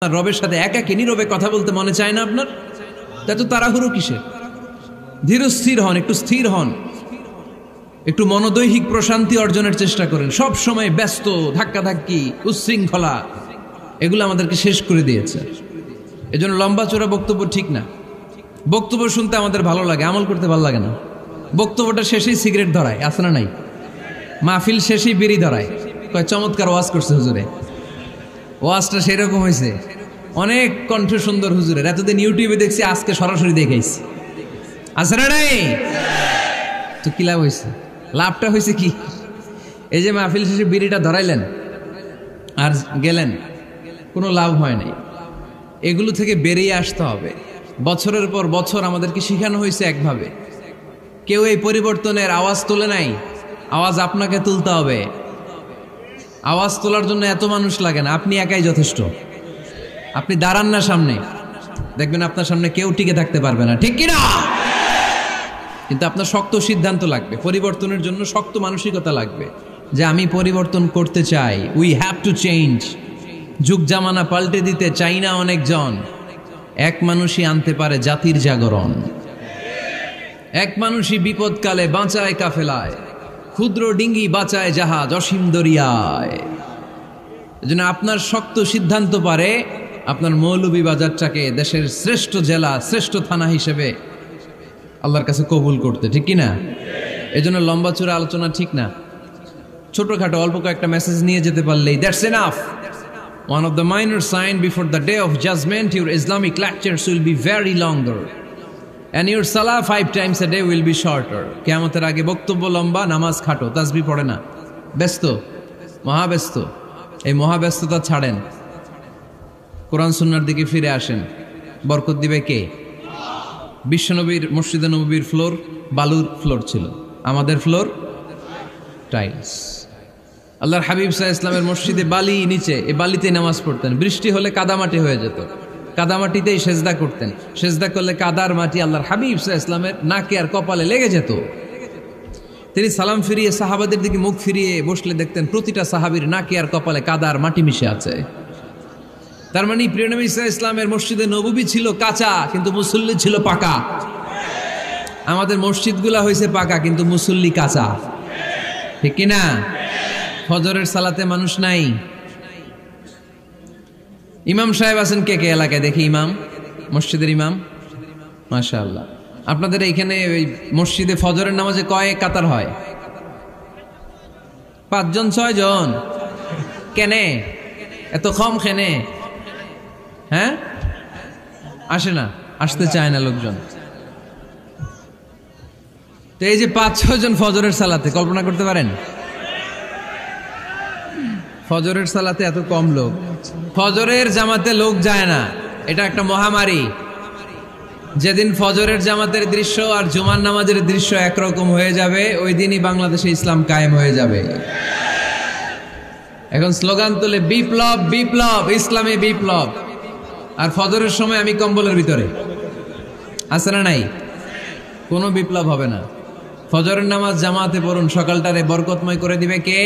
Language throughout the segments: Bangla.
রবের সাথে একাকী নীরবে কথা বলতে মনে চায় না আপনার? এত তাড়াহুড়ো কিসের? ধীর স্থির হন, একটু স্থির হন, একটু মনোদৈহিক প্রশান্তি অর্জনের চেষ্টা করেন। সব সময় ব্যস্ত, ধাক্কাধাক্কি, উচ্ছৃঙ্খলা এগুলো আমাদেরকে শেষ করে দিয়েছে। এজন্য লম্বা চোরা বক্তব্য ঠিক না। বক্তব্য শুনতে আমাদের ভালো লাগে, আমল করতে ভালো লাগে না। বক্তব্যটা শেষেই সিগারেট ধরায়, আছে না নাই? মাহফিল শেষেই বিড়ি ধরায়, কয় চমৎকার ওয়াজ করছে হুজুরে। ওয়াজটা সেরকম হয়েছে, অনেক কণ্ঠ সুন্দর হুজুরের। এতদিন ইউটিউবে দেখছি, আজকে সরাসরি দেখাইছি, আছে না নাই? তো কি লাভ হয়েছে? লাভটা হয়েছে কি? এই যে মাহফিল শেষে বিড়িটা ধরাইলেন আর গেলেন, কোনো লাভ হয় নাই। এগুলো থেকে বেরিয়ে আসতে হবে। বছরের পর বছর আমাদেরকে শিখানো হয়েছে একভাবে, কেউ এই পরিবর্তনের আওয়াজ তোলে নাই। আওয়াজ আপনাকে তুলতে হবে। আওয়াজ তোলার জন্য এত মানুষ লাগে না, আপনি একাই যথেষ্ট। আপনি দাঁড়ান না সামনে, দেখবেন আপনার সামনে কেউ টিকে থাকতে পারবে না, ঠিক কিনা? কিন্তু আপনার শক্ত সিদ্ধান্ত লাগবে, পরিবর্তনের জন্য শক্ত মানসিকতা লাগবে যে আমি পরিবর্তন করতে চাই। We have to change. যুগ জামানা পাল্টে দিতে চাই না অনেকজন। এক মানুষই আনতে পারে জাতির জাগরণ। এক মানুষই বিপদকালে বাঁচায় কাফেলায়, ক্ষুদ্র ডিঙ্গি বাঁচায় জাহাজ অসীম দরিয়ায়। এজন্য আপনার শক্ত সিদ্ধান্ত পারে আপনার মৌলভীবাজারটাকে দেশের শ্রেষ্ঠ জেলা, শ্রেষ্ঠ থানা হিসেবে আল্লাহর কাছে কবুল করতে, ঠিক কিনা? এজন্য লম্বা চূড়া আলোচনা ঠিক না। ছোটখাটো অল্প কয়েকটা মেসেজ নিয়ে যেতে পারলেই that's enough. One of the minor signs before the day of judgment, your Islamic lectures will be very longer and your salah 5 times a day will be shorter. কিয়ামতের আগে বক্তব্য লম্বা, নামাজ খাটো, তাসবিহ পড়ে না, ব্যস্ত, মহাব্যস্ত। এই মহাব্যস্ততা ছাড়েন, কোরআন সুন্নাহর দিকে ফিরে আসেন। বরকত দিবে কে? বিশ্বনবীর মসজিদে নববীর ফ্লোর বালুর ফ্লোর ছিল, আমাদের ফ্লোর টাইলস। আল্লাহর হাবিব সাল্লাল্লাহু আলাইহি ওয়াসাল্লামের মসজিদে বালি নিচে, এই বালিতে নামাজ পড়তেন। বৃষ্টি হলে কাদামাটি হয়ে যেত, কাদামাটিতেই সেজদা করতেন। সেজদা করলে কাদার মাটি আল্লাহর হাবিব সাল্লাল্লাহু আলাইহি ওয়াসাল্লামের নাকে আর কপালে লেগে যেত। তিনি সালাম ফিরিয়ে সাহাবাদের দিকে মুখ ফিরিয়ে বসলে দেখতেন প্রতিটা সাহাবীর নাকে আর কপালে কাদার মাটি মিশে আছে। তার মানে প্রিয় নবী সাল্লাল্লাহু আলাইহি ওয়াসাল্লামের মসজিদে নববী ছিল কাঁচা, কিন্তু মুসল্লি ছিল পাকা। আমাদের মসজিদগুলা হয়েছে পাকা, কিন্তু মুসল্লি কাঁচা, ঠিক কিনা? ফজরের সালাতে মানুষ নাই। ইমাম সাহেব আছেন কে কে এলাকায়? দেখি ইমাম, মসজিদের ইমাম, মাশাআল্লাহ। আপনাদের এইখানে ওই মসজিদে ফজরের নামাজে কয় কাতার হয়? 5 জন 6 জন? কেনে এত কম? কেনে? হ্যাঁ, আসে না, আসতে চায় না লোকজন। তো এই যে 5-6 জন ফজরের সালাতে, কল্পনা করতে পারেন ফজরের সালাতে এত কম লোক। ফজরের জামাতে লোক যায় না, এটা একটা মহামারী। যেদিন ফজরের জামাতের দৃশ্য আর জুমার নামাজের দৃশ্য একরকম হয়ে যাবে, ওই দিনই বাংলাদেশে ইসলাম কায়েম হয়ে যাবে। এখন স্লোগান তোলে বিপ্লব বিপ্লব, ইসলামে বিপ্লব। আর ফজরের সময় আমি কম্বলের ভিতরে, আছে না নাই? কোনো বিপ্লব হবে না। ফজরের নামাজ জামাতে পড়ুন, সকালটারে বরকতময় করে দিবে কে?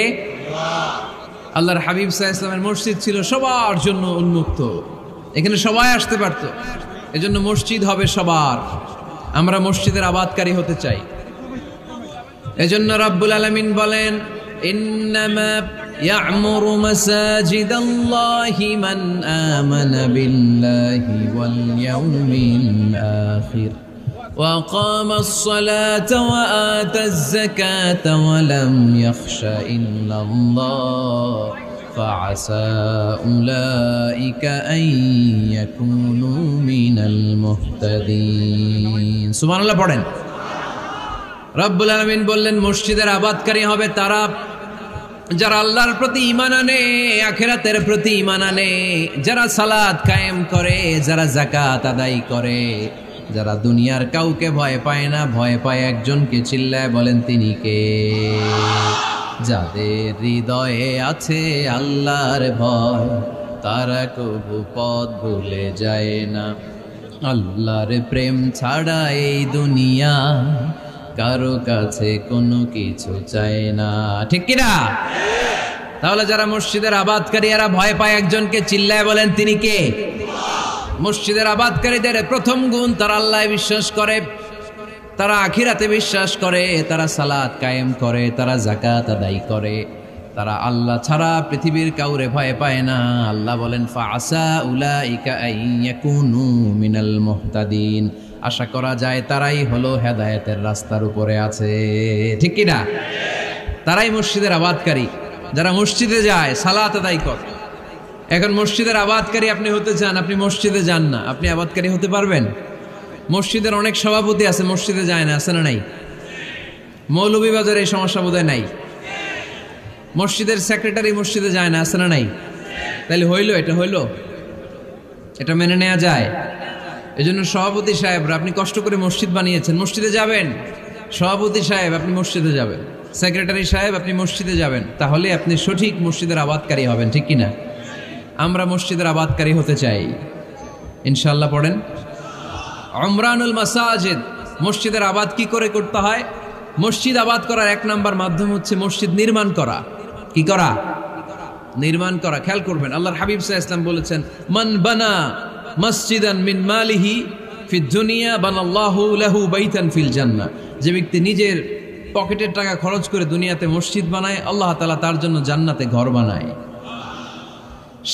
আল্লাহর হাবিব সাল্লাল্লাহু আলাইহি ওয়াসাল্লামের মসজিদ ছিল সবার জন্য উন্মুক্ত, এখানে সবাই আসতে পারত। এজন্য মসজিদ হবে সবার। আমরা মসজিদের আবাদকারী হতে চাই। এজন্য রাব্বুল আলামিন বলেন, ইন্নামা ইয়া'মুরু মাসাজিদাল্লাহি মান আমানা বিল্লাহি ওয়াল ইয়াউমিল আখির ওয়া আকামাস সালাতা ওয়া আতাজ যাকাতা ওয়া লাম ইয়াখশা ইল্লাল্লাহ فعسى أولئك أن يكونوا من المهتدين। সুবহান আল্লাহ পড়েন। রব্বুল আলামিন বললেন মসজিদের আবাদকারী হবে তারা যারা আল্লাহর প্রতি ঈমান আনে, আখিরাতের প্রতি ঈমান আনে, যারা সালাত কায়েম করে, যারা যাকাত আদায় করে, যারা দুনিয়ার কাউকে ভয় পায় না, ভয় পায় একজনকে। চিল্লায় বলেন তিনি কে? যাদের হৃদয়ে আছে আল্লাহর ভয়, তারা কবু পথ ভুলে যায় না। আল্লাহর প্রেম ছাড়া এই দুনিয়া কারো কাছে কোনো কিছু চায় না, ঠিক কিনা? তাহলে যারা মসজিদের আবাদকারী এরা ভয় পায় একজনকে, চিল্লায় বলেন তিনি কে? মসজিদের আবাদকারীদের প্রথম গুণ, তারা আল্লাহ বিশ্বাস করে, তারা আখিরাতে বিশ্বাস করে, তারা সালাত কায়েম করে, তারা যাকাত আদায় করে, তারা আল্লাহ ছাড়া পৃথিবীর কাউরে ভয় পায় না। আল্লাহ বলেন ফাআসা উলাইকা আইয়াকুনু মিনাল মুহতাদিন, আশা করা যায় তারাই হলো হেদায়েতের রাস্তার উপরে আছে। ঠিক কি না? তারাই মসজিদের আবাদকারী, যারা মসজিদে যায়, সালাত আদায় করে। এখন মসজিদের আবাদকারী আপনি হতে চান, আপনি মসজিদে যান না, আপনি আবাদকারী হতে পারবেন? মসজিদের অনেক সভাপতি আছে, মসজিদে যায় না, আছে না নাই? মৌলভীবাজারে এই সমস্যা বোধহয় নাই। মসজিদের সেক্রেটারি মসজিদে যায় না, আছে না নাই? তাহলে হইলো, এটা হইলো, এটা মেনে নেওয়া যায়? এজন্য সভাপতি সাহেবরা, আপনি কষ্ট করে মসজিদ বানিয়েছেন, মসজিদে যাবেন। সভাপতি সাহেব আপনি মসজিদে যাবেন, সেক্রেটারি সাহেব আপনি মসজিদে যাবেন, তাহলে আপনি সঠিক মসজিদের আবাদকারী হবেন। ঠিক কিনা? আমরা মসজিদের আবাদকারী হতে চাই, ইনশাআল্লাহ। পড়েন উমরানুল মাসাজিদ। মসজিদের আবাদ কি করে করতে হয়? মসজিদ আবাদ করার এক নাম্বার মাধ্যম হচ্ছে মসজিদ নির্মাণ করা। কি করা? নির্মাণ করা। খেয়াল করবেন, আল্লাহর হাবিব সাল্লাল্লাহু আলাইহি ওয়াসাল্লাম বলেছেন, মান বানা মসজিদান মিন মালিহি ফিদ দুনিয়া বানাল্লাহু লাহু বাইতান ফিল জান্নাহ। যে ব্যক্তি নিজের পকেটের টাকা খরচ করে দুনিয়াতে মসজিদ বানায়, আল্লাহ তাআলা তার জন্য জান্নাতে ঘর বানায়।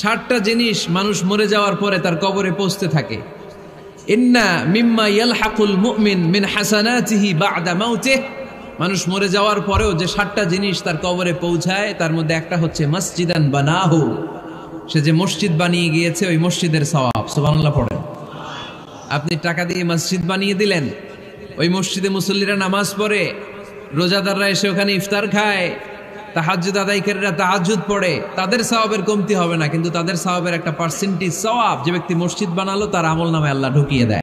60টা জিনিস মানুষ মরে যাওয়ার পরে তার কবরে পৌঁছতে থাকে। ইন্না মিম্মা ইয়ালহাকুল মুমিন মিন হাসানাতিহি বা'দা মাউতিহি। মানুষ মরে যাওয়ার পরেও যে 60টা জিনিস তার কবরে পৌঁছায়, তার মধ্যে একটা হচ্ছে মসজিদান বানাহু। সে যে মসজিদ বানিয়ে গিয়েছে, ওই মসজিদের সওয়াব। সুবহানাল্লাহ পড়েন। আপনি টাকা দিয়ে মসজিদ বানিয়ে দিলেন, ওই মসজিদে মুসল্লিরা নামাজ পড়ে, রোজাদাররা এসে ওখানে ইফতার খায়, তাহাজ্জুদ আদায়কারীরা তাহাজ্জুদ পড়ে, তাদের সওয়াবের কমতি হবে না, কিন্তু তাদের সওয়াবের একটা পার্সেন্টেজ সওয়াব যে ব্যক্তি মসজিদ বানালো তার আমলনামায় আল্লাহ ঢুকিয়ে দেয়।